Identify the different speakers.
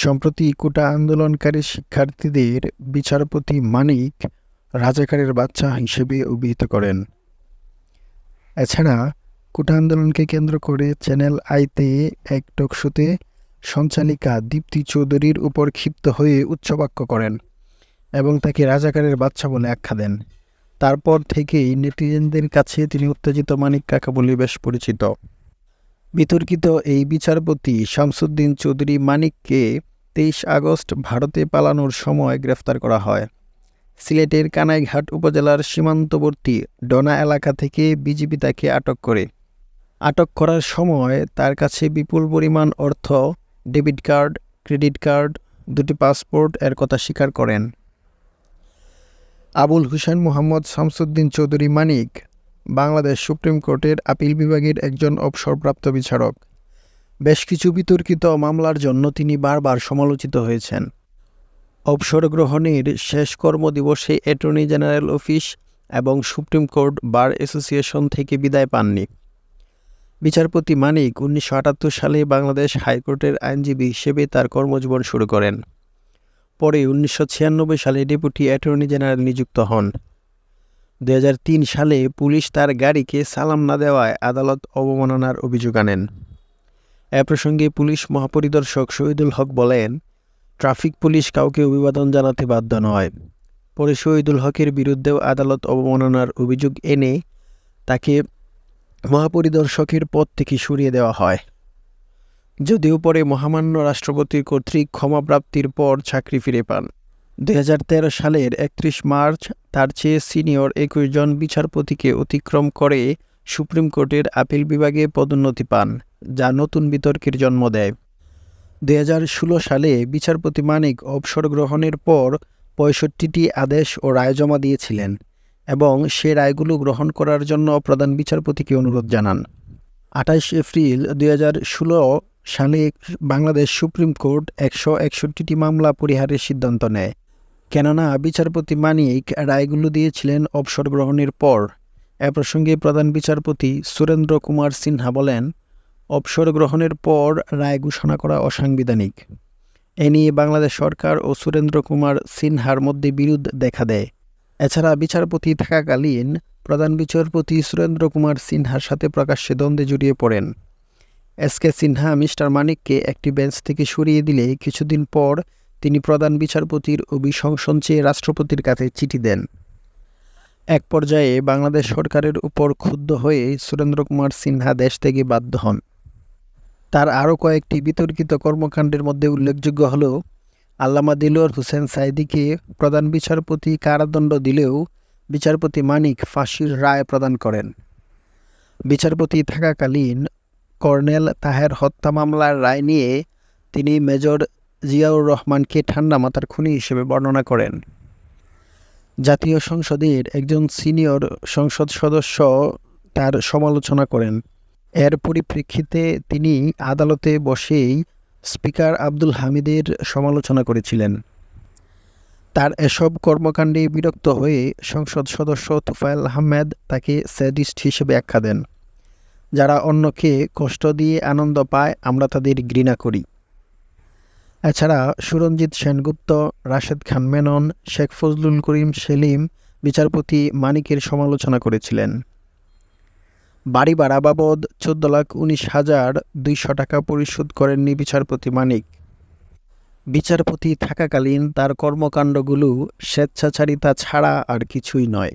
Speaker 1: সম্প্রতি কোটা আন্দোলনকারী শিক্ষার্থীদের বিচারপতি মানিক রাজাকারের বাচ্চা হিসেবে অভিহিত করেন। এছাড়া কোটা আন্দোলনকে কেন্দ্র করে চ্যানেল আইতে এক টকশোতে সঞ্চালিকা দীপ্তি চৌধুরীর উপর ক্ষিপ্ত হয়ে উচ্চবাক্য করেন এবং তাকে রাজাকারের বাচ্চা বলে আখ্যা দেন। তারপর থেকেই নেটিজেনদের কাছে তিনি উত্তেজিত মানিক কাকা বলে বেশ পরিচিত। বিতর্কিত এই বিচারপতি শামসুদ্দিন চৌধুরী মানিককে 23 আগস্ট ভারতে পালানোর সময় গ্রেফতার করা হয়। সিলেটের কানাইঘাট উপজেলার সীমান্তবর্তী ডোনা এলাকা থেকে বিজিবি তাকে আটক করে। আটক করার সময় তার কাছে বিপুল পরিমাণ অর্থ, ডেবিট কার্ড, ক্রেডিট কার্ড, 2টি পাসপোর্ট এর কথা স্বীকার করেন। আবুল হুসেন মোহাম্মদ শামসুদ্দিন চৌধুরী মানিক বাংলাদেশ সুপ্রিম কোর্টের আপিল বিভাগের একজন অবসরপ্রাপ্ত বিচারক। বেশ কিছু বিতর্কিত মামলার জন্য তিনি বারবার সমালোচিত হয়েছেন। অবসর গ্রহণের শেষ কর্মদিবসে অ্যাটর্নি জেনারেল অফিস এবং সুপ্রিম কোর্ট বার অ্যাসোসিয়েশন থেকে বিদায় পাননি। বিচারপতি মানিক 1978 সালে বাংলাদেশ হাইকোর্টের আইনজীবী হিসেবে তার কর্মজীবন শুরু করেন। পরে 1996 সালে ডেপুটি অ্যাটর্নি জেনারেল নিযুক্ত হন। 2003 সালে পুলিশ তার গাড়িকে সালাম না দেওয়ায় আদালত অবমাননার অভিযোগ আনেন। এ প্রসঙ্গে পুলিশ মহাপরিদর্শক শহীদুল হক বলেন, ট্রাফিক পুলিশ কাউকে অভিবাদন জানাতে বাধ্য নয়। পরে শহীদুল হকের বিরুদ্ধেও আদালত অবমাননার অভিযোগ এনে তাকে মহাপরিদর্শকের পদ থেকে সরিয়ে দেওয়া হয়। যদিও পরে মহামান্য রাষ্ট্রপতি কর্তৃক ক্ষমাপ্রাপ্তির পর চাকরি ফিরে পান। 2013 সালের 31 মার্চ তার চেয়ে সিনিয়র 21 জন বিচারপতিকে অতিক্রম করে সুপ্রিম কোর্টের আপিল বিভাগে পদোন্নতি পান, যা নতুন বিতর্কের জন্ম দেয়। 2016 সালে বিচারপতি মানিক অবসর গ্রহণের পর 65টি আদেশ ও রায় জমা দিয়েছিলেন এবং সে রায়গুলো গ্রহণ করার জন্য প্রধান বিচারপতিকে অনুরোধ জানান। 28 এপ্রিল 2016 সালে বাংলাদেশ সুপ্রিম কোর্ট 161টি মামলা পরিহারের সিদ্ধান্ত নেয়, কেননা বিচারপতি মানিক রায়গুলো দিয়েছিলেন অবসর গ্রহণের পর। এ প্রসঙ্গে প্রধান বিচারপতি সুরেন্দ্র কুমার সিনহা বলেন, অবসর গ্রহণের পর রায় ঘোষণা করা অসাংবিধানিক। এ নিয়ে বাংলাদেশ সরকার ও সুরেন্দ্র কুমার সিনহার মধ্যে বিরোধ দেখা দেয়। এছাড়া বিচারপতি থাকাকালীন প্রধান বিচারপতি সুরেন্দ্র কুমার সিনহার সাথে প্রকাশ্যে দ্বন্দ্বে জড়িয়ে পড়েন। এসকে সিনহা মিস্টার মানিককে একটি বেঞ্চ থেকে সরিয়ে দিলে কিছুদিন পর তিনি প্রধান বিচারপতির অভিশংসন চেয়ে রাষ্ট্রপতির কাছে চিঠি দেন। এক পর্যায়ে বাংলাদেশ সরকারের উপর ক্ষুব্ধ হয়ে সুরেন্দ্র কুমার সিনহা দেশ থেকে বাধ্য হন। তার আরও কয়েকটি বিতর্কিত কর্মকাণ্ডের মধ্যে উল্লেখযোগ্য হল, আল্লামা দিলওয়ার হোসেন সাঈদীকে প্রধান বিচারপতি কারাদণ্ড দিলেও বিচারপতি মানিক ফাঁসির রায় প্রদান করেন। বিচারপতি থাকাকালীন কর্নেল তাহের হত্যা মামলার রায় নিয়ে তিনি মেজর জিয়াউর রহমানকে ঠান্ডা মাথার খুনি হিসেবে বর্ণনা করেন। জাতীয় সংসদের একজন সিনিয়র সংসদ সদস্য তার সমালোচনা করেন। এর পরিপ্রেক্ষিতে তিনি আদালতে বসেই স্পিকার আব্দুল হামিদের সমালোচনা করেছিলেন। তার এসব কর্মকাণ্ডে বিরক্ত হয়ে সংসদ সদস্য তোফায়েল আহমেদ তাকে স্যাডিস্ট হিসেবে আখ্যা দেন। যারা অন্যকে কষ্ট দিয়ে আনন্দ পায়, আমরা তাদের ঘৃণা করি। এছাড়া সুরঞ্জিত সেনগুপ্ত, রাশেদ খান মেনন, শেখ ফজলুল করিম সেলিম বিচারপতি মানিকের সমালোচনা করেছিলেন। বাড়ি ভাড়া বাবদ 14,19,200 টাকা পরিশোধ করেননি বিচারপতি মানিক। বিচারপতি থাকাকালীন তার কর্মকাণ্ডগুলো স্বেচ্ছাচারিতা ছাড়া আর কিছুই নয়।